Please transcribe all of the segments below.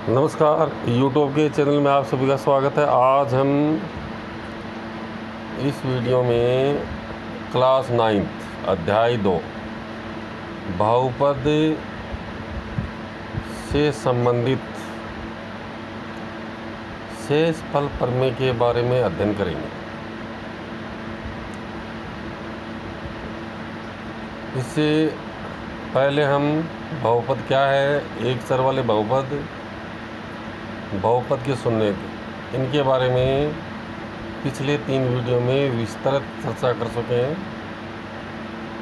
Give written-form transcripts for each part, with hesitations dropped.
नमस्कार, यूट्यूब के चैनल में आप सभी का स्वागत है। आज हम इस वीडियो में क्लास 9 अध्याय 2 बहुपद से संबंधित शेषफल प्रमेय के बारे में अध्ययन करेंगे। इससे पहले हम बहुपद क्या है, एक चर वाले बहुपद के शून्य इनके बारे में पिछले 3 वीडियो में विस्तृत चर्चा कर चुके हैं।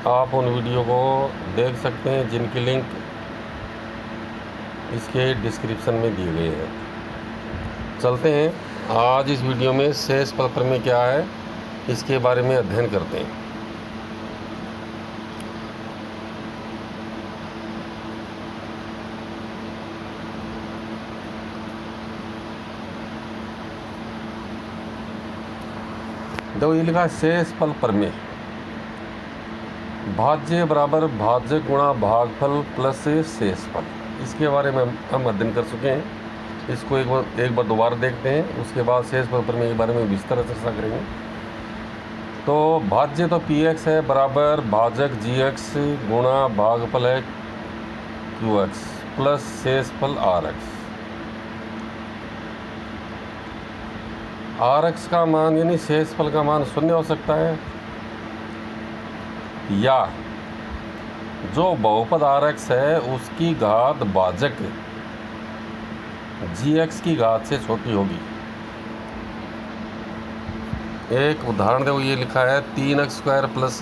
आप उन वीडियो को देख सकते हैं जिनकी लिंक इसके डिस्क्रिप्शन में दिए गए हैं। चलते हैं, आज इस वीडियो में शेषफल प्रमेय क्या है इसके बारे में अध्ययन करते हैं। देखो, ये लिखा है शेषफल प्रमेय। भाज्य बराबर भाजक गुणा भागफल प्लस शेषफल, इसके बारे में हम अध्ययन कर चुके हैं। इसको एक बार दोबारा देखते हैं, उसके बाद शेषफल प्रमेय के बारे में विस्तार चर्चा करेंगे। तो भाज्य तो पी एक्स है बराबर भाजक जी एक्स गुणा भागफल है क्यू एक्स प्लस शेषफल आर एक्स। आर एक्स का मान यानी शेषफल का मान 0 हो सकता है, या जो बहुपद आर एक्स है उसकी घात भाजक जी एक्स की घात से छोटी होगी। एक उदाहरण देखो, ये लिखा है 3x² प्लस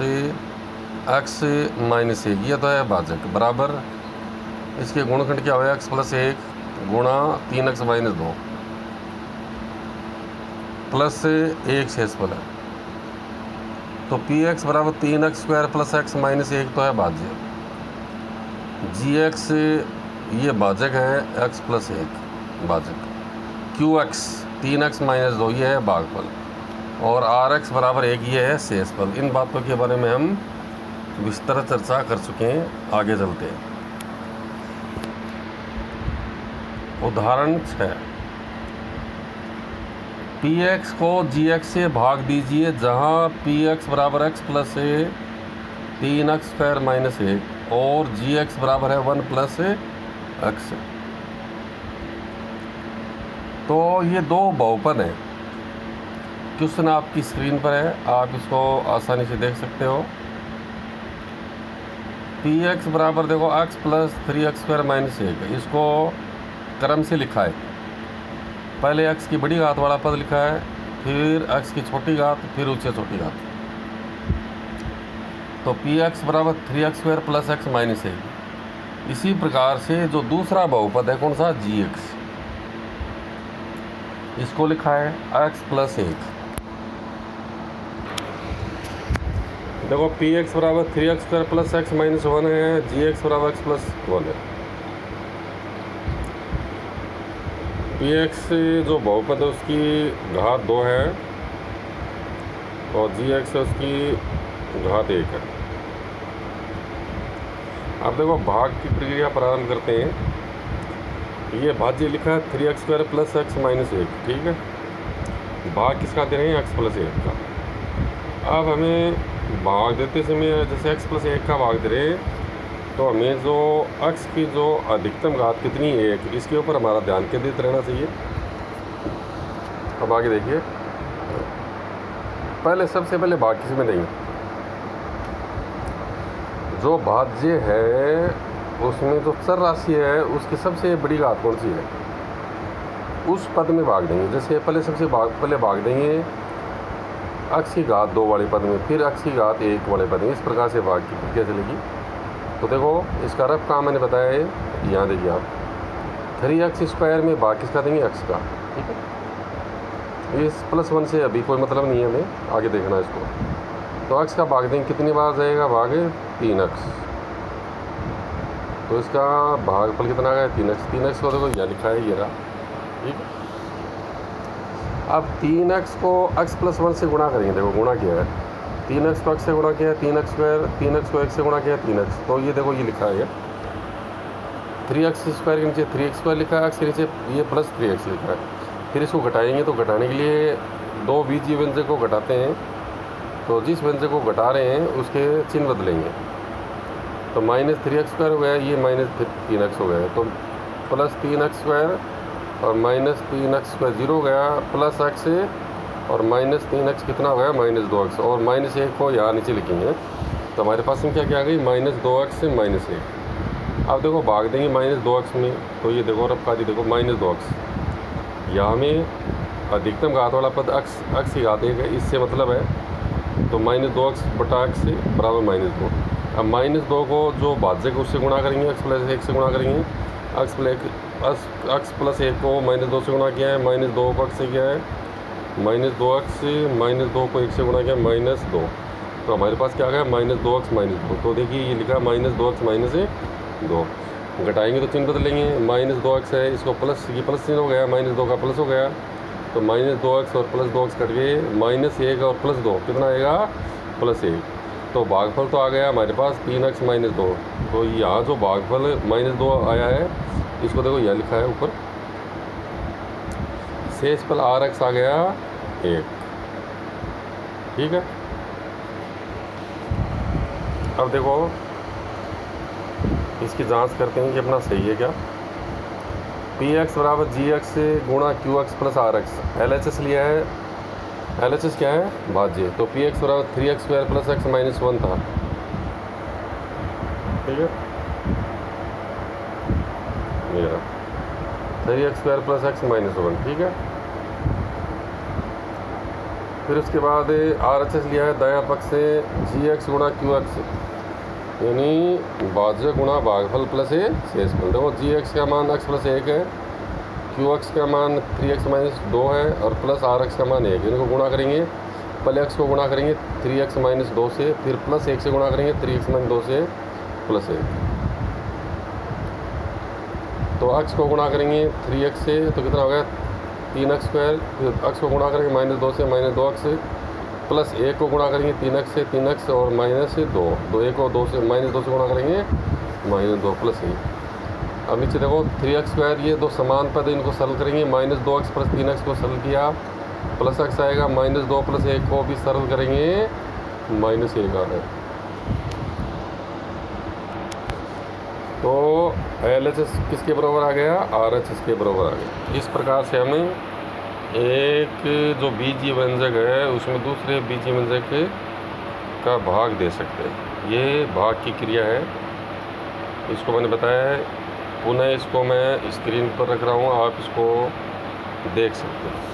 x माइनस 1, ये तो है भाजक बराबर इसके गुणनखंड क्या होगा, x प्लस 1 गुणा 3x माइनस 2 प्लस 1 शेषफल है। तो पी एक्स बराबर 3x² प्लस x माइनस 1 तो है भाज्य, जी एक्स ये भाजक है x प्लस 1 भाजक, क्यू एक्स 3x माइनस 2 ये है भागफल, और आर एक्स बराबर 1 ये है शेषफल। इन बातों के बारे में हम विस्तृत चर्चा कर चुके हैं। आगे चलते हैं। उदाहरण 6, पी एक्स को जी एक्स से भाग दीजिए जहाँ पी एक्स बराबर एक्स प्लस 3x² माइनस 1 और जी एक्स बराबर है 1 प्लस एक्स। तो ये दो बहुपद हैं। क्वेश्चन आपकी स्क्रीन पर है, आप इसको आसानी से देख सकते हो। पी एक्स बराबर देखो एक्स प्लस 3x² माइनस 1, इसको क्रम से लिखा है। पहले x की बड़ी घात वाला पद लिखा है, फिर x की छोटी घात, फिर उससे छोटी घात। तो पी एक्स बराबर 3x² प्लस x माइनस 1। इसी प्रकार से जो दूसरा बहुपद है कौन सा, जी एक्स, इसको लिखा है x प्लस 1। देखो, पी एक्स बराबर 3x² प्लस x माइनस 1 है, जी एक्स बराबर x प्लस 1 है। पी एक्स जो बहुपद है उसकी घात 2 है और जी एक्स है उसकी घात 1 है। अब देखो, भाग की प्रक्रिया प्रारंभ करते हैं। ये भाज्य लिखा है 3x² प्लस x माइनस 1, ठीक है। भाग किसका दे रहे हैं, x प्लस 1 का। अब हमें भाग देते समय जैसे x प्लस 1 का भाग दे रहे हैं, तो हमें जो x की जो अधिकतम घात कितनी है 1, इसके ऊपर हमारा ध्यान केंद्रित रहना चाहिए। अब आगे देखिए, सबसे पहले भाग किसी में देंगे। जो भाज्य है उसमें जो चर राशि है उसकी सबसे बड़ी घात कौन सी है, उस पद में भाग देंगे। जैसे पहले भाग देंगे x की घात 2 वाले पद में, फिर x की घात 1 वाले पद में। इस प्रकार से भाग की प्रक्रिया चलेगी। तो देखो, इसका रफ काम मैंने बताया है, यहाँ देखिए आप 3x² में भाग किसका देंगे, x का, ठीक है। इस प्लस 1 से अभी कोई मतलब नहीं है, हमें आगे देखना है इसको। तो x का भाग देंगे, कितनी बार जाएगा भाग, 3x। तो इसका भागफल कितना है, 3x को देखो यहाँ लिखा है, ये रहा, ठीक है। अब 3x को x प्लस 1 से गुणा करेंगे। देखो, गुणा किया है, 3x को x से गुणा किया है 3x² को 1 से गुणा किया है 3x। तो ये देखो, ये लिखा है 3x² के नीचे 3x² लिखा है, x के नीचे ये प्लस 3x लिखा है। फिर इसको घटाएंगे तो घटाने के लिए दो बीजीय व्यंजक को घटाते हैं, तो जिस व्यंजक को घटा रहे हैं उसके चिन्ह बदलेंगे। तो -3x² हो गया, ये -3x हो गया, तो प्लस 3x² और -3x² 0 हो गया, प्लस x और -3x कितना हो गया -2x, और -1 को यहाँ नीचे लिखेंगे। तो हमारे पास में क्या क्या आ गई -2x से -1। अब देखो भाग देंगे -2x में, तो ये देखो रफ्तारी देखो -2x, यहाँ में अधिकतम घात वाला पद x की घात 1 है, इससे मतलब है तो -2x बटा x से बराबर -2। अब -2 को जो भाज्य को उससे गुणा करेंगे, x + 1 से गुणा करेंगे, x + 1 को -2 से गुणा किया है, -2 को x से किया है, -2x से -2 को 1 से गुणा किया -2, तो हमारे पास क्या आ गया -2x -2। तो देखिए ये लिखा -2x -2, घटाएंगे तो चिन्ह बदलेंगे, -2x है, इसको प्लस, ये प्लस चिन्ह हो गया, -2 का प्लस हो गया, तो -2x और प्लस 2x कट गए, -1 और प्लस 2 कितना आएगा +1। तो भागफल तो आ गया हमारे पास 3x -2। तो यहाँ जो भागफल -2 आया है, इसको देखो यह लिखा है ऊपर, शेषफल rx आ गया 1। ठीक है, अब देखो इसकी जांच करते हैं कि अपना सही है क्या। px बराबर gx गुणा qx + rx, LHS लिया है, LHS क्या है भाज्य, तो px बराबर 3x² + x - 1 था। ठीक है, मेरा 3x² + x - 1, ठीक है। फिर उसके बाद RHS लिया है दायां पक्ष से gx गुणा qx, यानी भाज्य गुणा भागफल प्लस ए शेषफल। देखो gx का मान x + 1 है, qx का मान 3x - 2 है, और प्लस rx का मान 1। इनको गुणा करेंगे, पहले x को गुणा करेंगे 3x - 2 से, फिर प्लस 1 से गुणा करेंगे 3x - 2 से प्लस 1। तो x को गुणा करेंगे 3x से, तो कितना हो गया 3x², फिर x को गुणा करेंगे -2 से -2x, प्लस 1 को गुणा करेंगे 3x से 3x, और -2, 1 को 2 से -2 से गुणा करेंगे -2 प्लस 1। अब नीचे देखो 3x², ये दो समान पद, इनको सरल करेंगे, -2x + 3x को सरल किया, प्लस x आएगा, -2 + 1 को भी सरल करेंगे, -1 आ है। तो LHS किसके बराबर आ गया, RHS के बराबर आ गया। इस प्रकार से हमें एक जो बीजीय व्यंजक है उसमें दूसरे बीजीय व्यंजक का भाग दे सकते हैं। ये भाग की क्रिया है, इसको मैंने बताया है, पुनः इसको मैं स्क्रीन पर रख रहा हूँ, आप इसको देख सकते हैं।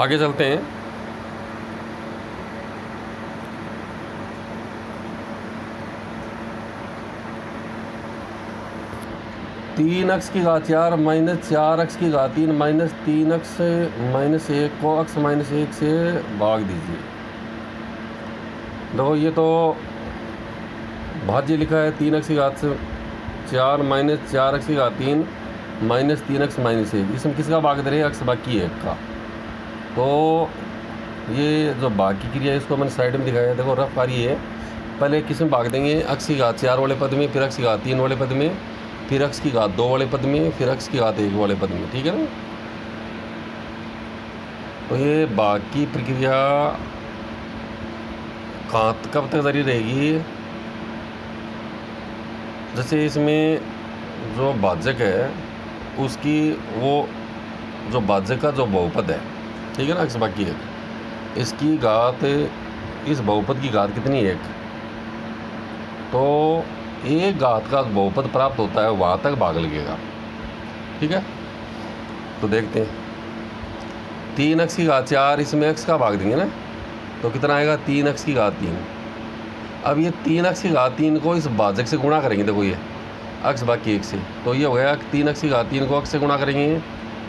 आगे चलते हैं। तीन x की घात 4 - 4x की घात 3 - 3x - 1 को x - 1 से भाग दीजिए। देखो ये तो भाज्य लिखा है 3x की घात 4 - 4x की घात 3 - 3x - 1, इसमें किसका भाग दे रहे हैं, x बाकी 1 का। तो ये जो भाग की क्रिया है इसको मैंने साइड में दिखाया है, देखो रफ आ रही है। पहले किस में भाग देंगे, x की घात 4 वाले पद में, फिर x की घात 3 वाले पद में, फिर x की घात 2 वाले पद में, फिर x की घात 1 वाले पद में, ठीक है ना। तो ये भाग की प्रक्रिया कब तक जारी रहेगी, जैसे इसमें जो भाजक है उसकी वो जो भाजक का जो बहुपद है, ठीक है ना, x बाकी 1, इसकी घात, इस बहुपद की घात कितनी 1, तो एक घात का बहुपद प्राप्त होता है, वहाँ तक भाग लगेगा। ठीक है, तो देखते हैं 3x की घात 4, इसमें x का भाग देंगे ना, तो कितना आएगा 3x की घात 3। अब ये 3x की घात 3 को इस भाजक से गुणा करेंगे, देखो ये x बाकी 1 से, तो ये हो गया 3x की घात 3 को x से गुणा करेंगे,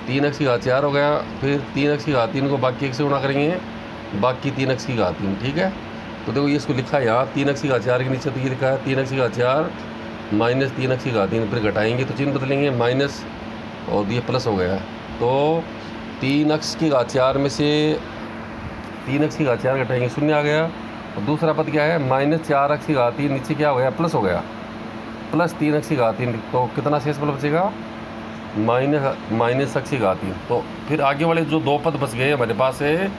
3x की घात 4 हो गया, फिर 3x की घात 3 को बाकी 1 से गुणा करेंगे, बाकी 3x की घात 3। ठीक है, तो देखो ये इसको लिखा है यहाँ 3x की घात 4 के नीचे, तो ये लिखा है 3x की घात 4 माइनस 3x की घात 3, फिर घटाएंगे तो चिन्ह बदलेंगे माइनस और ये प्लस हो गया। तो 3x की घात 4 में से 3x की घात 4 घटाएंगे, शून्य आ गया। और दूसरा पद क्या है, माइनस 4x की घात 3, नीचे क्या हो गया, प्लस हो गया, प्लस 3x की घात 3। तो कितना शेषफल बचेगा, माइनस x की घात 3। तो फिर आगे वाले जो दो पद बच गए हमारे पास है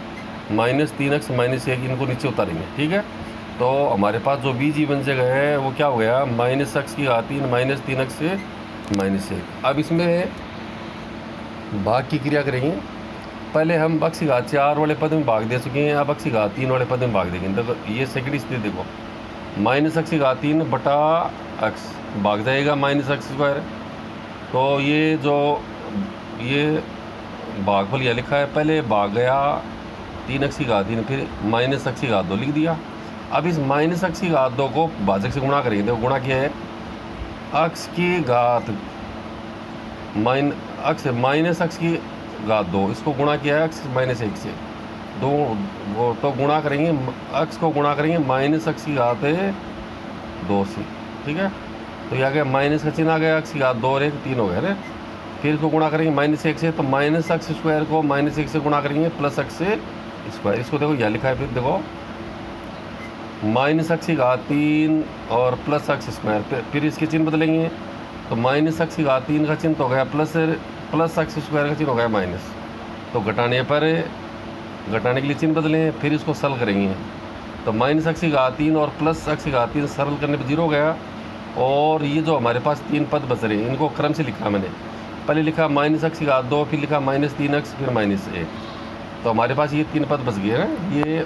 माइनस 3x माइनस 1, इनको नीचे उतारेंगे, ठीक है। तो हमारे पास जो बीजी बन जगह है वो क्या हो गया, माइनस x की घात 3 माइनस 3x से माइनस 1। अब इसमें भाग की क्रिया करेंगे। पहले हम x की घात 4 वाले पद में भाग दे चुके हैं, अब x की घात 3 वाले पद में भाग देंगे। देखो ये सेकंड स्थिति देखो, माइनस x की घात 3 बटा x भाग जाएगा माइनस x स्क्वायर। तो ये जो ये भागफल यह लिखा है, पहले भाग गया 3x की घात 3, फिर माइनस x की घात 2 लिख दिया। अब इस माइनस x की घात 2 को भाजक से गुणा करेंगे। देखो गुणा क्या है, x की घात माइनस x की घात 2, इसको गुणा किया है x माइनस 1 से, दो वो तो गुणा करेंगे, x को गुणा करेंगे माइनस x की घात 2 से, ठीक है। तो ये आ गया माइनस का चिन्ह आ गया, x की घात 2 और 1 3 हो गया है। फिर इसको गुणा करेंगे माइनस 1 से, तो माइनस x स्क्वायर को माइनस 1 से गुणा करेंगे प्लस x से स्क्वायर। इसको देखो यह लिखा है, फिर देखो माइनस x की घात 3 और प्लस x स्क्वायर, फिर इसके चिन्ह बदलेंगे। तो माइनस x की घात 3 का चिन्ह तो हो गया प्लस x स्क्वायर का चिन्ह हो गया माइनस। तो घटाने के लिए चिन्ह बदलें, फिर इसको सरल करेंगे। तो माइनस x की घात 3 और प्लस x की घात 3 सरल करने पर 0 हो गया। और ये जो हमारे पास 3 पद बच रहे हैं इनको क्रम से लिखा मैंने, पहले लिखा माइनस x की घात 2, फिर लिखा माइनस 3x, फिर माइनस 1। तो हमारे पास ये 3 पद बच गए हैं। ये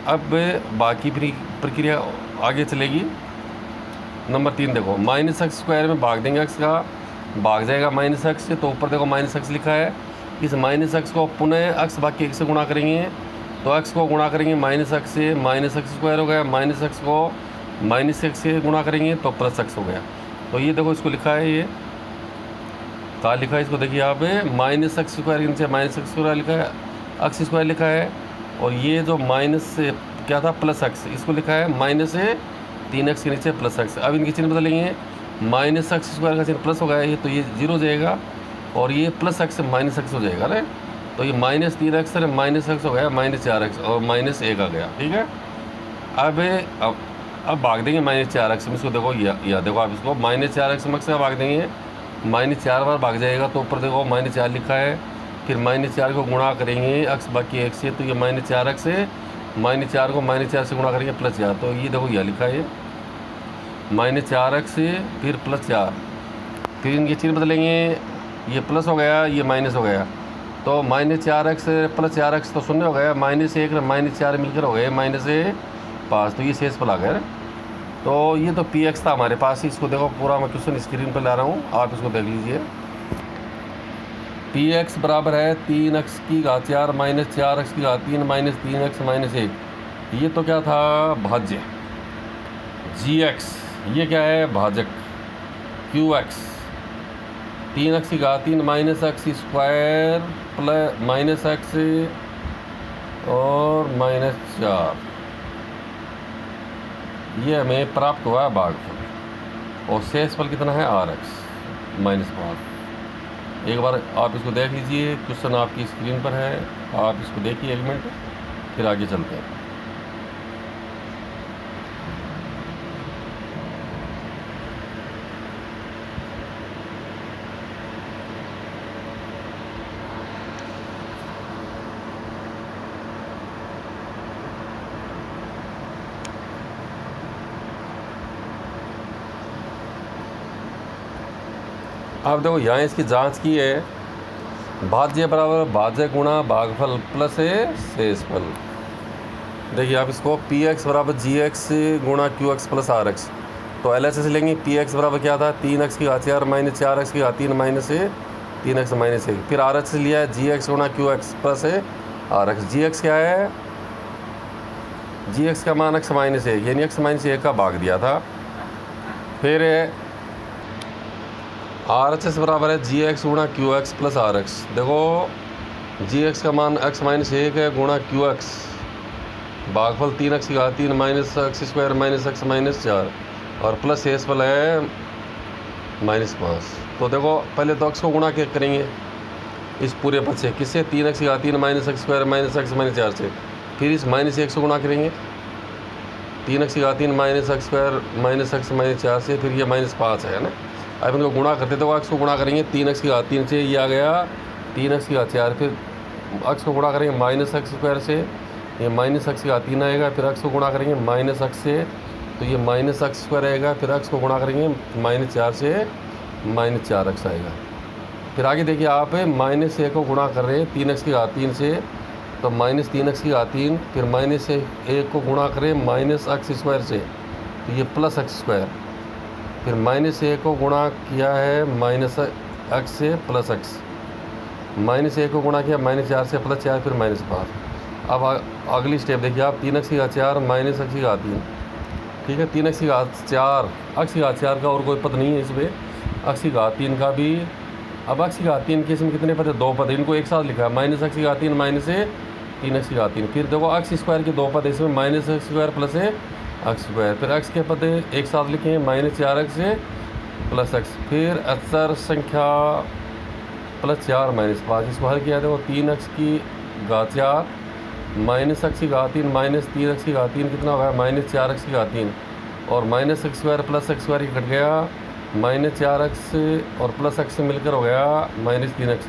अब बाकी प्रक्रिया आगे चलेगी। नंबर 3 देखो, माइनस x स्क्वायर में भाग देंगे, x का भाग जाएगा माइनस x से। तो ऊपर देखो माइनस x लिखा है, इस माइनस x को पुनः x बाकी 1 से गुणा करेंगे। तो x को गुणा करेंगे माइनस x से, माइनस x स्क्वायर हो गया, माइनस x को माइनस 1 से गुणा करेंगे तो प्लस x हो गया। तो ये देखो इसको लिखा है, ये कहाँ लिखा है, इसको देखिए यहाँ पे माइनस x स्क्वायर के नीचे माइनस x स्क्वायर लिखा है, x स्क्वायर लिखा है। और ये जो माइनस से क्या था प्लस x, इसको लिखा है माइनस 3x के नीचे प्लस x। अब इनके चिन्ह बदलेंगे, माइनस x स्क्वायर का चिन्ह प्लस हो गया, ये तो ये 0 हो जाएगा, और ये प्लस x माइनस x हो जाएगा ना। तो ये माइनस 3x है माइनस x हो गया, माइनस 4x और माइनस 1 आ गया, ठीक है। अब भाग देंगे माइनस 4x में, इसको देखो या देखो आप इसको माइनस 4x में से भाग देंगे, माइनस 4 बार भाग जाएगा। तो ऊपर देखो माइनस 4 लिखा है, फिर माइनस 4 को गुणा करेंगे x बाकी 1 से, तो ये माइनस 4x है, माइनस 4 को माइनस 4 से गुणा करेंगे प्लस 4। तो ये देखो यह लिखा है माइनस 4x से फिर प्लस 4, फिर इनके चिन्ह बदलेंगे, ये प्लस हो गया, ये माइनस हो गया। तो माइनस 4x प्लस 4x तो शून्य हो गया, माइनस 1 माइनस 4 मिलकर हो गए माइनस 5। तो ये शेषफल आ गया। तो ये तो px था हमारे पास। इसको देखो पूरा मैं क्वेश्चन स्क्रीन पर ला रहा हूँ, आप इसको देख लीजिए। px बराबर है 3x की घात 4 माइनस 4x की घात 3 माइनस 3x माइनस 1। ये तो क्या था, भाज्य। gx ये क्या है, भाजक। qx 3x की घात 3 minus x square plus minus x और माइनस 4, ये हमें प्राप्त हुआ है भागफल। और शेषफल कितना है, rx माइनस 5। एक बार आप इसको देख लीजिए, क्वेश्चन आपकी स्क्रीन पर है, आप इसको देखिए 1 मिनट, फिर आगे चलते हैं। अब देखो यहाँ इसकी जांच की है, भाज्य बराबर भाज्य गुणा भागफल प्लस शेषफल। देखिए आप इसको px बराबर gx गुणा qx प्लस rx। तो LHS लेंगे, px बराबर क्या था, 3x की घात 4 माइनस 4x की घात 3 माइनस 3x माइनस 1। फिर RHS लिया है gx गुणा qx प्लस rx। gx क्या है, gx का मान x माइनस 1, यानी x माइनस 1 का भाग दिया था। फिर RHS बराबर है gx गुणा qx प्लस rx। देखो gx का मान x माइनस 1 है गुणा qx, भागफल 3x की घात 3 minus x square minus x minus 4। और प्लस शेषफल है -5। तो देखो पहले तो x को गुणा करेंगे इस पूरे पद से, किससे, 3x की घात 3 -x स्क्वायर -x -4 से। फिर इस -1 से गुणा करेंगे 3x की घात 3 -x स्क्वायर -x -4 से। फिर ये -5 है ना। अब इनको गुणा करते तो x को गुणा करेंगे 3x की घात 3 से, ये आ गया 3x की घात 4। फिर x को गुणा करेंगे -x स्क्वायर से, ये -x की घात 3 आएगा। फिर x को गुणा करेंगे -x से, तो ये -x स्क्वायर आएगा। फिर x को गुणा करेंगे -4 से, -4x आएगा। फिर आगे देखिए आप -1 को गुणा कर रहे हैं 3x की घात 3 से, तो -3x की घात 3। फिर -1 को गुणा करें -x स्क्वायर से, तो ये +x स्क्वायर। फिर -1 को गुणा किया है -x से +x, -1 को गुणा किया -4 से +4, फिर -5। अब अगली स्टेप देखिए आप, 3x की घात 4 -x की घात 3, ठीक है। 3x की घात 4, x की घात 4 का और कोई पद नहीं है इसमें, x की घात 3 का भी। अब x की घात 3 के इसमें कितने पद है, 2 पद। इनको एक साथ लिखा है, -x की घात 3 -3x की घात 3। फिर देखो x स्क्वायर के 2 पद है इसमें, -x स्क्वायर प्लस है x स्क्वायर। फिर x के पद एक साथ लिखे हैं, -4x से +x। फिर अचर संख्या +4 -5, इसको हल किया देखो, 3x की घात 4 -x की घात 3 -3x की घात 3 कितना होगा, -4x की घात 3। और -x square plus x square cut गया, -4x और +x से मिलकर हो गया -3x,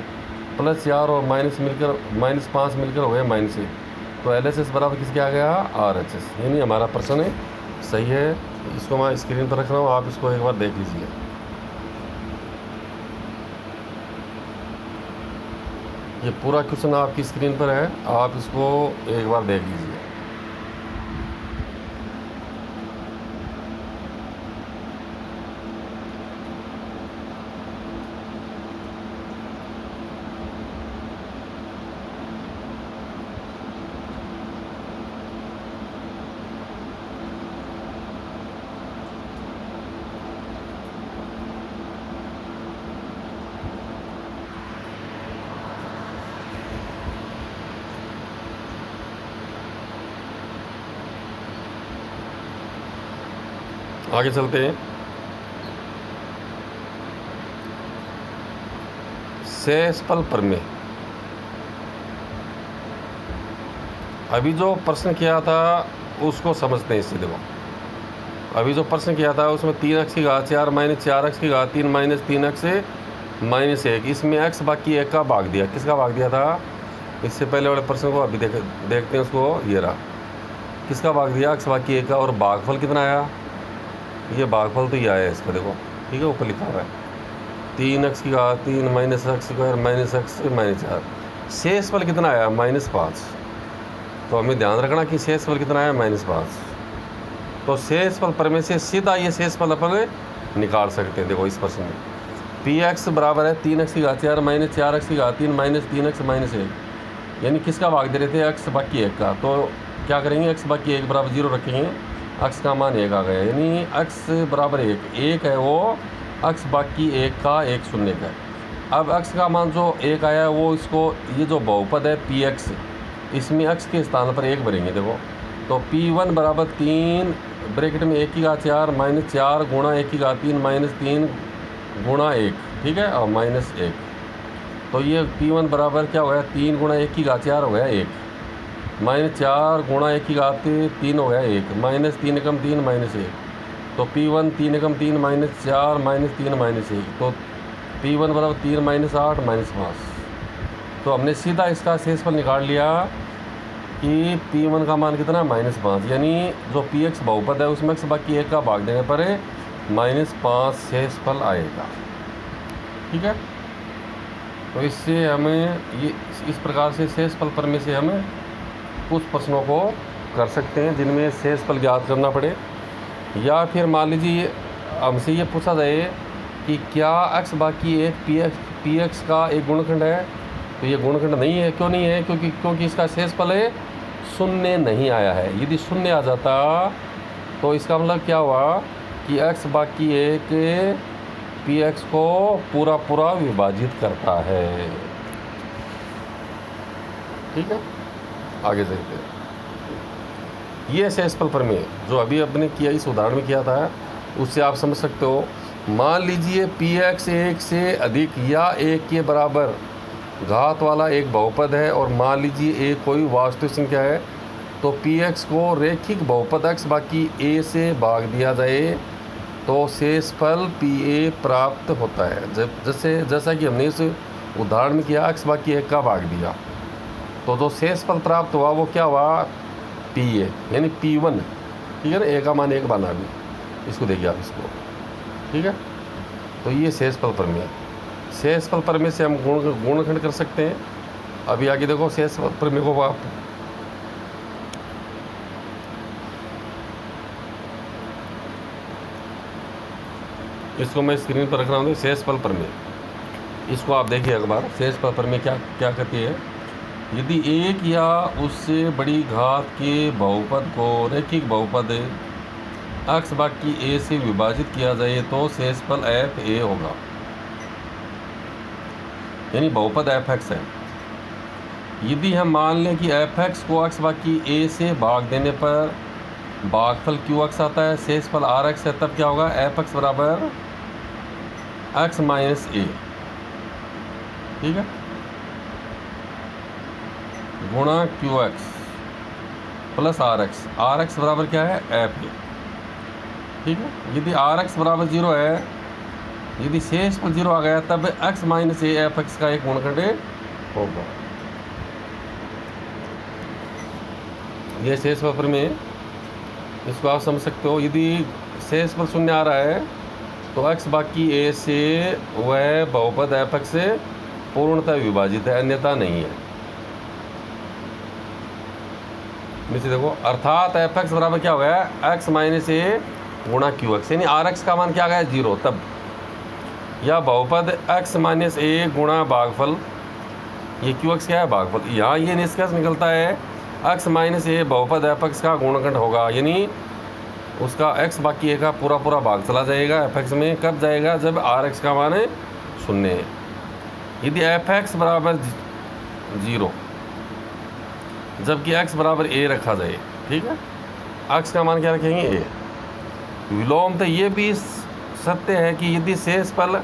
+4 और -5 मिलकर हो गया -1। तो LHS बराबर किसके आ गया, RHS। यानी हमारा प्रश्न सही है। इसको मैं स्क्रीन पर रख रहा हूँ, आप इसको एक बार देख लीजिए। ये पूरा क्वेश्चन आपकी स्क्रीन पर है, आप इसको एक बार देख लीजिए। आगे चलते हैं। शेषफल प्रमेय। अभी जो प्रश्न किया था उसको समझते हैं इससे। देखो अभी जो प्रश्न किया था उसमें 3x की घात 4 -4x की घात 3 -3x से -1, इसमें x बाकी 1 का भाग दिया। किसका भाग दिया था, इससे पहले वाले प्रश्न को अभी देखते हैं उसको। ये रहा, किसका भाग दिया, x बाकी 1 का। और भागफल कितना आया, ये भागफल तो ये आया इसका, देखो ठीक है, ऊपर लिखा हुआ है 3x की घात 3 -x स्क्वायर -x से -4। शेषफल कितना आया, -5। तो हमें ध्यान रखना कि शेषफल कितना आया, -5। तो शेषफल प्रमेय से सीधा ये शेषफल अपन निकाल सकते हैं। देखो इस प्रश्न में px बराबर है 3x की घात 4 -4x की घात 3 -3x -1, यानी किसका भाग दे रहे थे, x बाकी 1 का। तो क्या करेंगे, x बाकी 1 बराबर 0 रखेंगे, x का मान 1 आ गया, यानी x बराबर 1 है वो x बाकी 1 का 1 शून्य का। अब x का मान जो 1 आया है वो इसको, ये जो बहुपद है px, इसमें x के स्थान पर 1 भरेंगे। देखो तो P1 बराबर 3 ब्रैकेट में 1 की घात 4 -4 गुणा 1 की घात 3 -3 गुणा 1, ठीक है, और -1। तो ये P1 बराबर क्या हो गया, 3 गुणा 1 की घात 4 हो गया 1, -4 गुणा 1 की घात 3 हो गया 1, -3 एकम 3 -1। तो P1 3 एकम 3 -4 -3 -1, तो P1 बराबर 3 -8 -5। तो हमने सीधा इसका शेषफल निकाल लिया कि P1 का मान कितना, -5, यानी जो Px बहुपद है उसमें x बाकी 1 का भाग देने पर -5 शेषफल आएगा, ठीक है। तो इससे हमें ये इस प्रकार से शेषफल प्रमेय से हमें कुछ प्रश्नों को कर सकते हैं जिनमें शेषफल ज्ञात करना पड़े। या फिर मान लीजिए हमसे ये पूछा जाए कि क्या x बाकी 1 px का एक गुणखंड है, तो ये गुणखंड नहीं है। क्यों नहीं है, क्योंकि इसका शेषफल शून्य नहीं आया है। यदि शून्य आ जाता तो इसका मतलब क्या हुआ कि x बाकी 1 px को पूरा विभाजित करता है, ठीक है। आगे चलते हैं। ये शेषफल प्रमेय जो अभी अपने किया, इस उदाहरण में किया था, उससे आप समझ सकते हो। मान लीजिए पी एक्स एक से अधिक या एक के बराबर घात वाला एक बहुपद है और मान लीजिए एक कोई वास्तविक संख्या है, तो पी एक्स को रैखिक बहुपद एक्स बाकी ए से भाग दिया जाए तो शेषफल पी ए प्राप्त होता है। जैसा कि हमने इस उदाहरण में किया, एक्स बाकी एक का भाग दिया तो जो शेषफल प्राप्त हुआ वो क्या हुआ, पी ए यानी पी वन। ठीक है ना, ए का मान एक बना भी, इसको देखिए आप इसको। ठीक है, तो ये शेषफल प्रमेय। शेषफल प्रमेय से हम गुणनखंड कर सकते हैं। अभी आगे देखो शेषफल प्रमेय को आप इसको मैं स्क्रीन पर रख रहा हूँ। शेषफल प्रमेय, इसको आप देखिए एक बार। शेषफल प्रमेय क्या क्या कहती है, यदि एक या उससे बड़ी घात के बहुपद को रैखिक बहुपद एक्स बाकी ए से विभाजित किया जाए तो शेषफल एफ ए होगा, यानी बहुपद एफ एक्स है। यदि हम मान लें कि एफ एक्स को एक्स बाकी ए से भाग देने पर भागफल क्यू एक्स आता है, शेषफल आर एक्स है, तब क्या होगा, एफ एक्स बराबर एक्स माइनस ए। ठीक है, गुणा Q x plus R x. Are X बराबर क्या है, एफ ए। ठीक है, यदि आर एक्स बराबर 0 है, यदि शेषफल 0 आ गया, तब x minus A F x का एक गुणनखंड होगा। यह शेषफल प्रमेय, इसको आप समझ सकते हो। यदि शेषफल 0 आ रहा है तो एक्स बाकी ए से वह बहुपद एफ एक्स से पूर्णतः विभाजित है, अन्यथा नहीं है। नीचे देखो, अर्थात एफ एक्स बराबर क्या हो गया, एक्स माइनस ए गुणा क्यू एक्स, यानी आर एक्स का मान क्या आ गया, 0। तब या बहुपद एक्स माइनस ए गुणा भागफल, ये क्यू एक्स क्या है, भागफल। यहाँ ये निष्कर्ष निकलता है एक्स माइनस ए बहुपद एफ एक्स का गुणनखंड होगा, यानी उसका एक्स बाकी ए का पूरा भाग चला जाएगा एफ एक्स में। कब जाएगा, जब आर एक्स का मान 0 है। यदि एफ एक्स बराबर 0 जबकि एक्स बराबर ए रखा जाए, ठीक है, एक्स का मान क्या रखेंगे, ए। विलोमतः ये भी सत्य है कि यदि शेषफल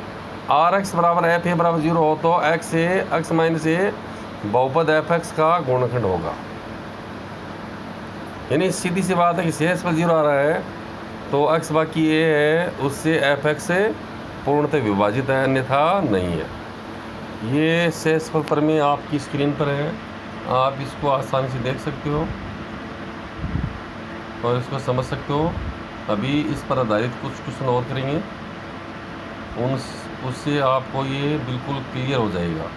आर एक्स बराबर एफ ए बराबर 0 हो तो एक्स ए एक्स माइनस ए बहुपद एफ एक्स का गुणनखंड होगा। यानी सीधी सी बात है कि शेषफल 0 आ रहा है तो एक्स बाकी ए है, उससे एफ एक्स से पूर्णतः विभाजित है, अन्यथा नहीं है। ये शेषफल प्रमेय आपकी स्क्रीन पर है, आप इसको आसानी से देख सकते हो और इसको समझ सकते हो। अभी इस पर आधारित कुछ क्वेश्चन और करेंगे, उससे आपको ये बिल्कुल क्लियर हो जाएगा।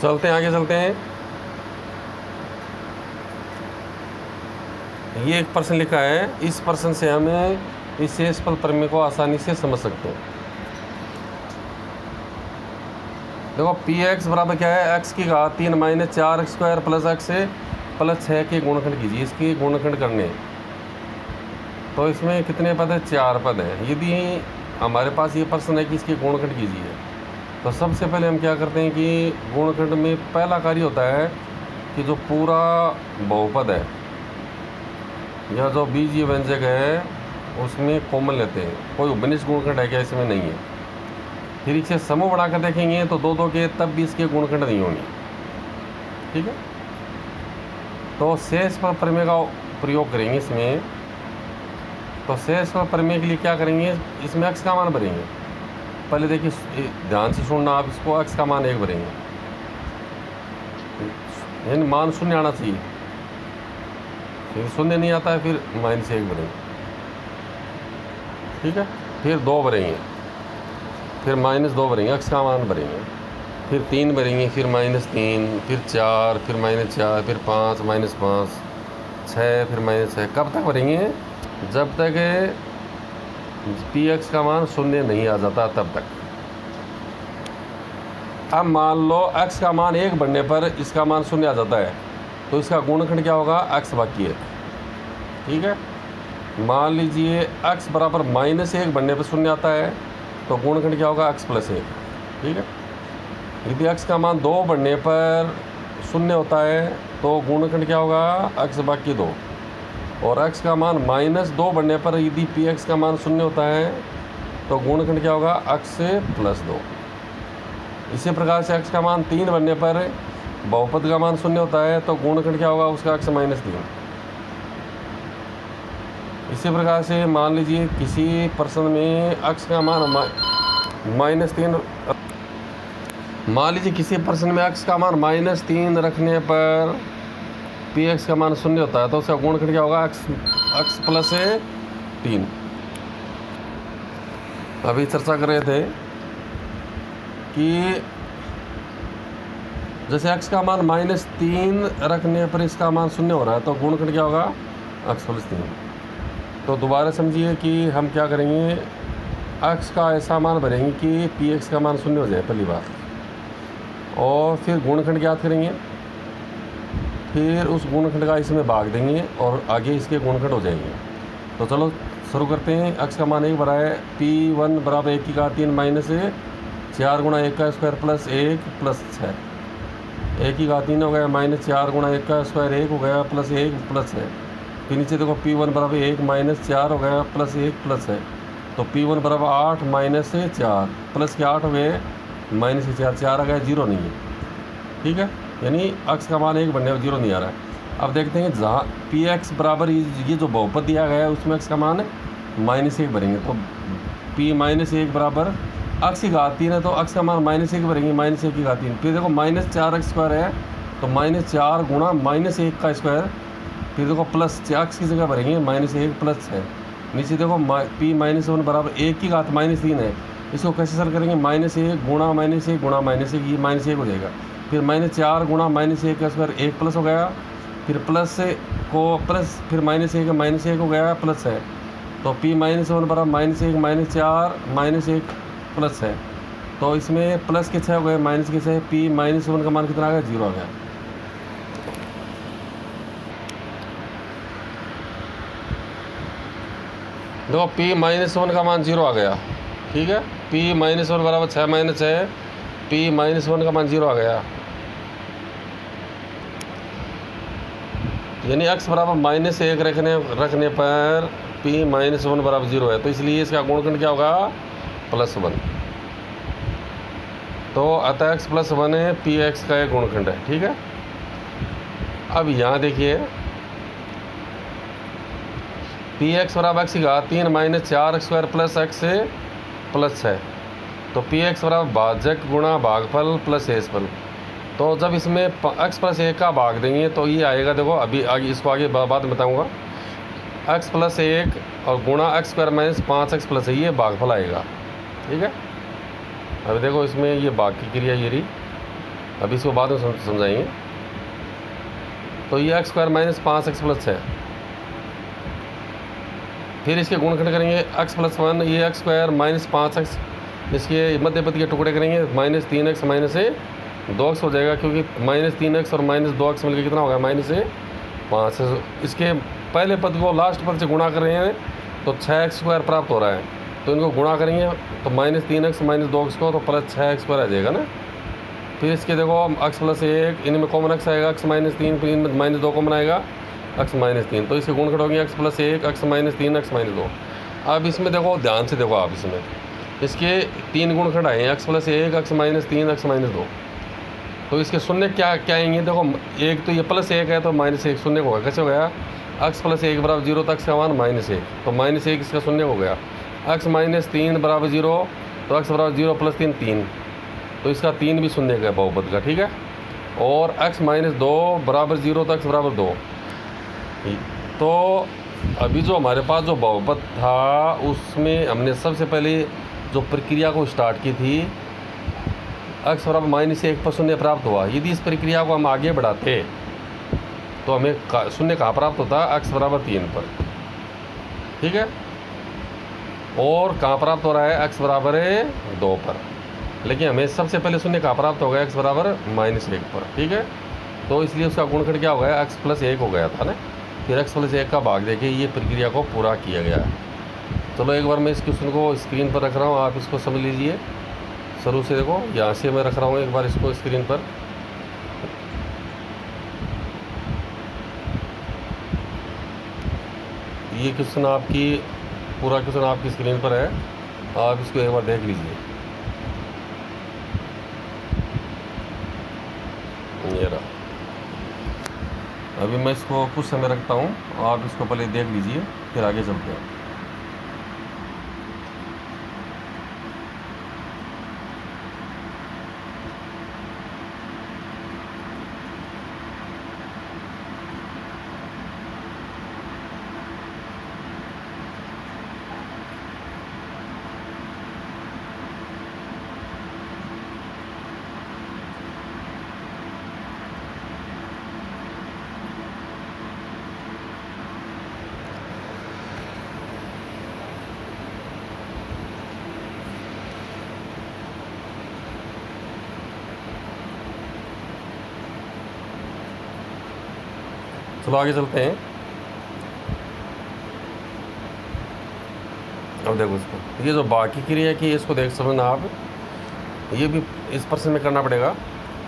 चलते हैं आगे, चलते हैं। ये एक प्रश्न लिखा है, इस प्रश्न से हमें इस शेषफल प्रमेय को आसानी से समझ सकते हैं। देखो पी एक्स बराबर क्या है, एक्स की घात 3 minus 4 x square plus x plus 6 के गुणनखंड कीजिए। इसके गुणनखंड करने तो इसमें कितने पद है, 4 पद हैं। यदि हमारे पास ये प्रश्न है कि इसके गुणनखंड कीजिए, तो सबसे पहले हम क्या करते हैं कि गुणनखंड में पहला कार्य होता है कि जो पूरा बहुपद है या जो बीजीय व्यंजक है उसमें कॉमन लेते हैं। कोई उपनिष्ठ गुणनखंड है क्या, इसमें नहीं है। फिर इसे समूह बढ़ाकर देखेंगे तो 2 के, तब भी इसके गुणनखंड नहीं होंगे। ठीक है, तो शेषफल प्रमेय का प्रयोग करेंगे इसमें। तो शेषफल प्रमेय के लिए क्या करेंगे, इसमें एक्स का मान भरेंगे। पहले देखिए ध्यान से सुनना आप, इसको एक्स का मान 1 भरेंगे। यानी मान शून्य आना चाहिए, फिर शून्य नहीं आता है फिर -1 भरेंगे, ठीक है। फिर 2 भरेंगे, फिर -2 भरेंगे, x का मान भरेंगे, फिर 3 भरेंगे, फिर -3, फिर 4, फिर -4, फिर 5, -5, 6, फिर -6। कब तक भरेंगे? जब तक px का मान शून्य नहीं आ जाता तब तक। अब मान लो x का मान 1 बढ़ने पर इसका मान शून्य आ जाता है, तो इसका गुणनखंड क्या होगा? x बाकी है, ठीक है। मान लीजिए x बराबर -1 बढ़ने पर शून्य आता है, तो गुणनखंड क्या होगा? x + 1, ठीक है। यदि x का मान 2 बढ़ने पर शून्य होता है तो गुणनखंड क्या होगा? x बाकी 2। और x का मान -2 बढ़ने पर यदि px का मान शून्य होता है तो गुणनखंड क्या होगा? x + 2। इसी प्रकार से x का मान 3 बनने पर बहुपद का मान शून्य होता है तो गुणनखंड क्या होगा? उसका x -3। इसी प्रकार से मान लीजिए किसी प्रश्न में x का मान -3, मान लीजिए किसी प्रश्न में x का मान -3 रखने पर px का मान शून्य होता है तो उसका गुणनखंड क्या होगा? x + 3। अभी चर्चा कर रहे थे कि जैसे x का मान -3 रखने पर इसका मान शून्य हो रहा है तो गुणनखंड क्या होगा? x + 3। तो दोबारा समझिए कि हम क्या करेंगे, x का ऐसा मान भरेंगे कि px का मान शून्य हो जाए पहली बात, और फिर गुणनखंड ज्ञात करेंगे, फिर उस गुणनखंड का इसमें भाग देंगे और आगे इसके गुणनखंड हो जाएंगे। तो चलो शुरू करते हैं। x का मान 1 भरा है, p1 बराबर 1 की घात 3 -4 × 1 का स्क्वायर + 1 + 6। 1 की घात 3 हो गया, -4 × 1 का स्क्वायर 1 हो गया, +1 + 6। फिर नीचे देखो p1 बराबर 1 -4 हो गया, +1 + 6। तो p1 बराबर 8 -4 प्लस के 8 हो गए, -4, 4 आ गया, 0 नहीं है, ठीक है। यानी x का मान 1 बनने पर 0 नहीं आ रहा है। अब देखते हैं जहाँ px बराबर ये जो बहुपद दिया गया है उसमें x का मान -1 भरेंगे, तो p -1 बराबर x की घात 3 है तो x का मान -1 भरेंगे, -1 की घात 3। फिर देखो -4x² है तो -4 गुणा -1 का स्क्वायर, फिर देखो प्लस x की जगह भरेंगे -1 + 6। नीचे देखो p -1 बराबर 1 की घात -3 है, इसको कैसे सर करेंगे? -1 गुणा -1 गुणा -1, ये -1 हो जाएगा। फिर -4 गुणा -1 का स्क्वायर 1 प्लस हो गया, फिर प्लस को प्लस, फिर -1 हो गया प्लस है, तो p -1 बराबर -1 -4 -1 प्लस है, तो इसमें प्लस के 6 हो गए, माइनस के 6, p -1 का मान कितना आ गया? 0 आ गया। देखो p -1 का मान 0 आ गया, ठीक है। p -1 बराबर 6 - 6, p -1 का मान 0 आ गया, यानी x बराबर -1 रखने पर p -1 बराबर 0 है, तो इसलिए इसका गुणनखंड क्या होगा? +1। तो अतः x + 1 है px का एक गुणनखंड है, ठीक है। अब यहाँ देखिए px बराबर x की घात 3 -4x² + x + 6, तो px बराबर भाजक गुणा भागफल + शेषफल। तो जब इसमें x + 1 का भाग देंगे तो ये आएगा, देखो अभी आगे इसको आगे बाद में बताऊँगा, x + 1 और गुणा x² - 5x + ये भागफल आएगा, ठीक है। अभी देखो इसमें ये भाग की क्रिया ये रही, अभी इसको बाद में समझाएंगे। तो ये x² - 5x + 6, फिर इसके गुणनखंड करेंगे x + 1, ये x² - 5x, इसके मध्यपद के टुकड़े करेंगे, -3x - 2x हो जाएगा, क्योंकि -3x और -2x मिलकर कितना होगा? -5। इसके पहले पद को लास्ट पद से गुणा कर रहे हैं तो 6x² प्राप्त हो रहा है, तो इनको गुणा करेंगे तो -3x - 2x को तो +6x² आ जाएगा ना। फिर इसके देखो x + 1, इनमें कॉमन x आएगा, x - 3, फिर इनमें -2 कॉमन आएगा, x - 3, तो इसके गुणनखंड होंगे x + 1, x - 3, x - 2। अब इसमें देखो ध्यान से देखो आप, इसमें इसके 3 गुणनखंड आए हैं, x + 1, x - 3, x - 2। तो इसके शून्य क्या आएंगे? देखो एक तो ये +1 है तो -1 शून्य होगा, कैसे हो गया? x + 1 बराबर 0 तक का मान -1, तो -1 इसका शून्य हो गया। x - 3 बराबर 0, तो x बराबर 0 + 3, 3, तो इसका 3 भी शून्य का बहुपद का, ठीक है। और x माइनस 2 बराबर 0 तो x बराबर 2। तो अभी जो हमारे पास जो बहुपद था उसमें हमने सबसे पहले जो प्रक्रिया को स्टार्ट की थी, x बराबर -1 पर शून्य प्राप्त हुआ। यदि इस प्रक्रिया को हम आगे बढ़ाते तो हमें शून्य कहाँ प्राप्त होता है, x बराबर 3 पर, ठीक है। और कहाँ प्राप्त हो रहा है, x बराबर 2 पर। लेकिन हमें सबसे पहले शून्य कहाँ प्राप्त हो गया, x बराबर -1 पर, ठीक है। तो इसलिए उसका गुणनखंड क्या हो गया, x + 1 हो गया था ना। फिर x + 1 का भाग देके ये प्रक्रिया को पूरा किया गया है। चलो एक बार मैं इस क्वेश्चन को स्क्रीन पर रख रहा हूँ, आप इसको समझ लीजिए शुरू से। देखो यहाँ से मैं रख रहा हूँ एक बार इसको स्क्रीन पर। ये क्वेश्चन आपकी पूरा क्वेश्चन आपकी स्क्रीन पर है, आप इसको एक बार देख लीजिए। ये रहा। अभी मैं इसको कुछ समय रखता हूँ, आप इसको पहले देख लीजिए, फिर आगे चलते हैं। चलो आगे चलते हैं। अब देखो इसको, ये जो बाकी क्रिया की इसको देख समझना आप, ये भी इस प्रश्न में करना पड़ेगा।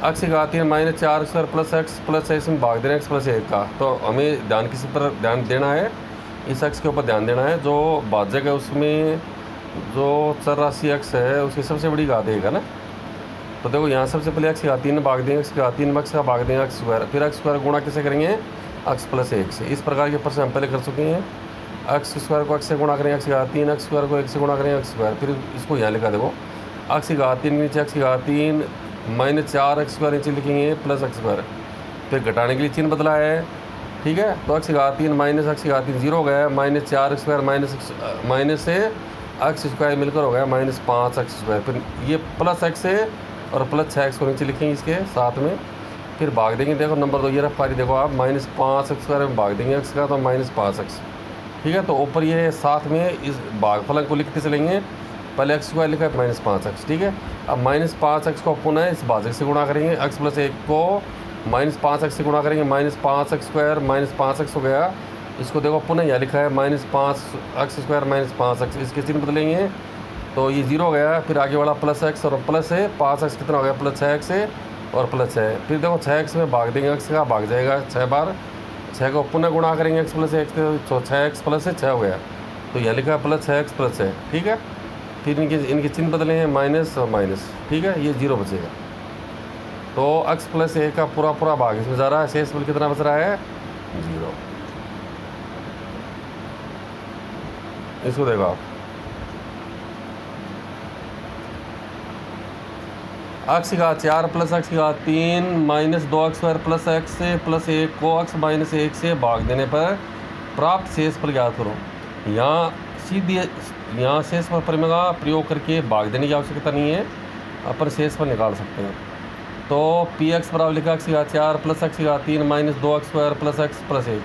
x की घात 3 -4² + x + x में भाग देना x + 1 का। तो हमें ध्यान किसी पर ध्यान देना है, इस x के ऊपर ध्यान देना है। जो भाजक है उसमें जो चर राशि x है उसकी सबसे बड़ी घात 1 है ना। तो देखो यहाँ सबसे पहले x की घात 3 में भाग देंगे, x की घात 3 में x का भाग देंगे x², फिर x² गुणा किसे करेंगे, x + 1 से। इस प्रकार के प्रश्न हम पहले कर चुके हैं। x² को x से गुणा करेंगे, x की घात 3, x² को 1 से गुणा करेंगे x²। फिर इसको यहाँ लिखा देखो, x की घात 3 नीचे x की घात 3 -4x² नीचे लिखेंगे प्लस x²। फिर घटाने के लिए चिन्ह बदला है, ठीक है। तो x की घात 3 -x की घात 3 0 हो गया, -4x² माइनस से x² मिलकर हो गया -5x²। फिर ये प्लस x है और प्लस 6x को नीचे लिखेंगे इसके साथ में। फिर भाग देंगे, देखो नंबर 2 ये रफ्तारी देखो आप, -5x² में भाग देंगे x का तो -5x, ठीक है। तो ऊपर ये साथ में इस भागफलन को लिखते चलेंगे, पहले x² लिखा है -5x, ठीक है। अब -5x को पुनः इस भाजक से गुणा करेंगे, x + 1 को -5x से गुणा करेंगे, -5x² -5x हो गया। इसको देखो पुनः यहाँ लिखा है -5x² -5x, इसके चिन्ह बदलेंगे तो ये 0 हो गया। फिर आगे वाला प्लस x और प्लस है 5x कितना हो गया, प्लस 6x है और प्लस 6। फिर देखो 6x में भाग देंगे, x का भाग जाएगा 6 बार, 6 को पुनः गुणा करेंगे x + 1 तो 6x + 6 हो गया। तो यह लिखा है प्लस 6x + 6, ठीक है। फिर इनके चिन्ह बदले हैं माइनस और माइनस, ठीक है। ये 0 बचेगा। तो x + 1 का पूरा भाग इसमें जा रहा है, शेष बल कितना बच रहा है, 0। इसको देखो आप, x की घात 4 + x की घात 3 -2x² + x + 1 को x - 1 से भाग देने पर प्राप्त शेष पर ज्ञात करो। यहाँ सीधी यहाँ शेष पर परिमेय का प्रयोग करके भाग देने की आवश्यकता नहीं है, अपन शेष पर निकाल सकते हैं। तो px बराबर लिखा x की घात 4 + x की घात 3 -2x² + x + 1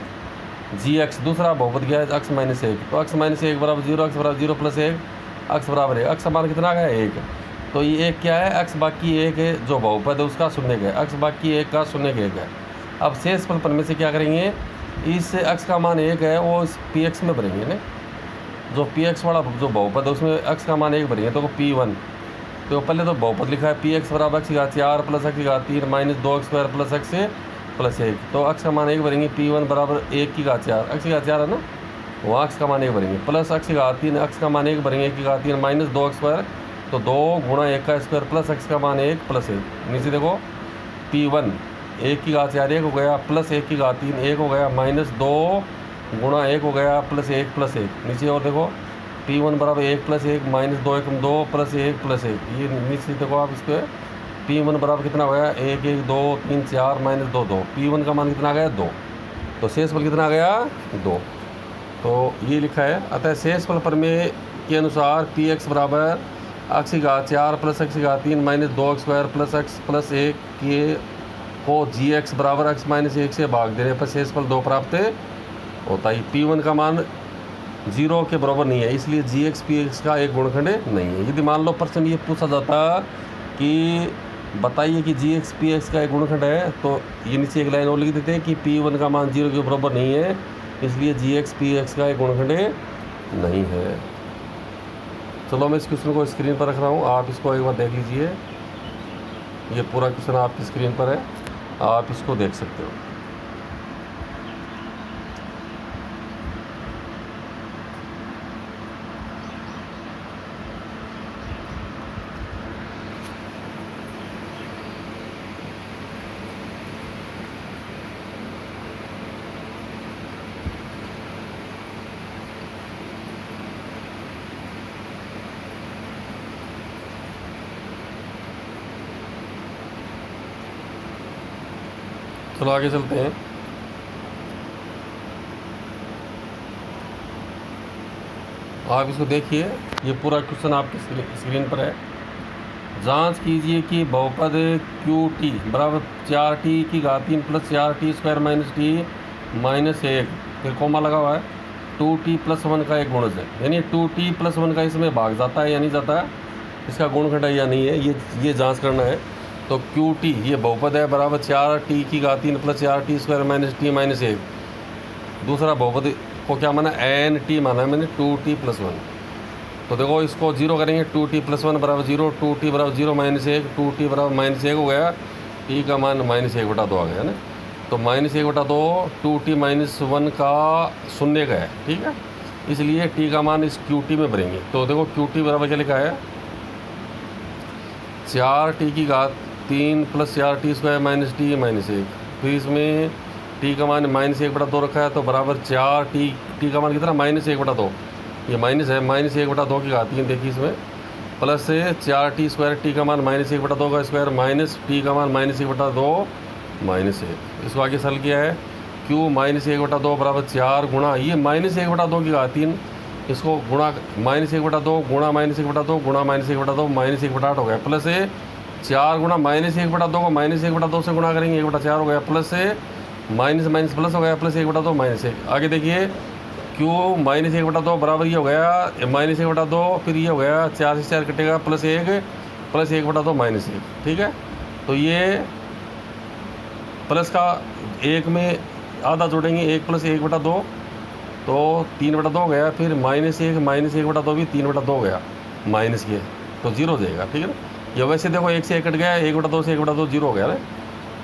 gx दूसरा बहुपद गया है x - 1। तो x - 1 बराबर 0, x बराबर 0 + 1, x बराबर 1, x का मान कितना आ गया, 1। तो ये 1 क्या है, x बाकी 1 है, जो बहुपद है उसका शून्य है, x बाकी 1 का शून्य 1 है। अब शेष फल में से क्या करेंगे, इस x का मान 1 है वो इस px में भरेंगे ना, जो px वाला जो बहुपद है उसमें x का मान 1 भरेंगे। तो p1, तो पहले तो बहुपद लिखा है px बराबर x की घात 4 + x की घात 3 -2x² + x + 1। तो x का मान 1 भरेंगे, p1 बराबर 1 की घात 4, x की घात 4 है ना, वहाँ x का मान 1 भरेंगे, प्लस x की घात 3, x का मान 1 भरेंगे, 1 की घात 3 -2x², तो 2 गुणा 1 का स्क्वायर प्लस x का मान 1 + 1। नीचे देखो p1 1 की घात 4 1 हो गया, प्लस 1 की घात 3 1 हो गया, -2 गुणा 1 हो गया, प्लस 1 + 1। नीचे और देखो p1 बराबर 1 + 1 -2 1 2 + 1 + 1। ये नीचे देखो आप इसको P1 बराबर कितना हो गया 1 1 2 3 4 माइनस 2 2। P1 का मान कितना आ गया 2, तो शेषफल कितना आ गया 2। तो ये लिखा है। अतः शेषफल प्रमेय के अनुसार Px बराबर x की घात 4 प्लस x की घात 3 minus 2x square plus x plus 1 के को gx बराबर x माइनस 1 से भाग देने पर शेषफल 2 प्राप्त होता है। P1 का मान 0 के बराबर नहीं है, इसलिए gx px का एक गुणनखंड नहीं है। यदि मान लो प्रश्न में ये पूछा जाता कि बताइए कि gx px का एक गुणनखंड है, तो ये नीचे एक लाइन और लिख देते हैं कि P1 का मान 0 के बराबर नहीं है, इसलिए gx px का एक गुणनखंड नहीं है। चलो मैं इस क्वेश्चन को स्क्रीन पर रख रहा हूँ, आप इसको एक बार देख लीजिए। ये पूरा क्वेश्चन आपकी स्क्रीन पर है, आप इसको देख सकते हो। चलो आगे चलते हैं। आप इसको देखिए, ये पूरा क्वेश्चन आपकी स्क्रीन पर है। जांच कीजिए कि बहुपद QT बराबर 4t की घात 3 plus 4t square minus t minus 1, फिर कोमा लगा हुआ है, 2t प्लस 1 का एक गुणज है। यानी 2t प्लस 1 का इसमें भाग जाता है या नहीं जाता है, इसका गुणनखंड है या नहीं है, ये जांच करना है। तो QT ये बहुपद है बराबर 4t की घात 3 plus 4t square minus t minus 1। दूसरा बहुपद को क्या माना NT माना है मैंने 2t प्लस 1। तो देखो इसको 0 करेंगे, 2t प्लस 1 बराबर 0, 2t बराबर 0 माइनस 1, 2t बराबर माइनस 1 हो गया, t का मान माइनस 1/2 आ गया ना। तो माइनस 1/2 2t माइनस 1 का शून्य का है, ठीक है, इसलिए t का मान इस QT में भरेंगे। तो देखो QT बराबर क्या लिखा है 4t की घात 3 plus 4t square minus t minus 1। फिर इसमें t का मान माइनस 1/2 रखा है, तो बराबर 4t, t का मान कितना माइनस 1/2, ये माइनस है, माइनस 1/2 की घात 3 देखिए इसमें, प्लस 4t स्क्वायर, t का मान माइनस 1/2 का स्क्वायर माइनस t का मान माइनस 1/2 माइनस 1। इसको आगे सरल किया है, q माइनस 1/2 बराबर 4 गुणा ये माइनस 1/2 की घात 3, इसको गुणा माइनस 1/2 गुणा माइनस 1/2 गुणा माइनस 1/2 माइनस 1/8 हो गया, प्लस 4 गुणा माइनस 1/2 को माइनस 1/2 से गुणा करेंगे 1/4 हो गया, प्लस माइनस माइनस प्लस हो गया, प्लस 1/2 माइनस 1। आगे देखिए Q माइनस 1/2 बराबर ये हो गया माइनस 1/2, फिर ये हो गया 4 से 4 कटेगा, प्लस 1 प्लस 1/2 माइनस 1, ठीक है। तो ये प्लस का 1 में आधा जोड़ेंगे, 1 प्लस 1/2 तो 3/2 हो गया, फिर माइनस 1 माइनस 1/2 भी 3/2 हो गया माइनस के, तो 0 हो जाएगा, ठीक है ना। ये वैसे देखो 1 से 1 कट गया, 1/2 से 1/2 0 हो गया ना।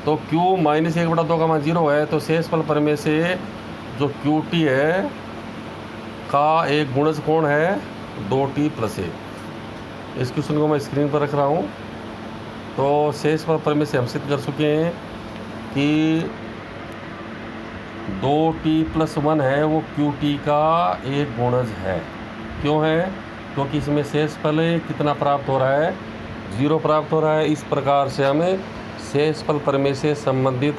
तो Q माइनस 1/2 का मान 0 है, तो शेषफल प्रमेय से जो QT है का एक गुणज कोण है 2t प्लस 1। इस क्वेश्चन को मैं स्क्रीन पर रख रहा हूँ। तो शेषफल प्रमेय से हम सिद्ध कर चुके हैं कि 2t प्लस 1 है वो QT का एक गुणज है। क्यों है? क्योंकि इसमें शेषफल कितना प्राप्त हो रहा है 0 प्राप्त हो रहा है। इस प्रकार से हमें शेषफल प्रमेय से संबंधित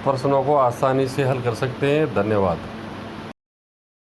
प्रश्नों को आसानी से हल कर सकते हैं। धन्यवाद।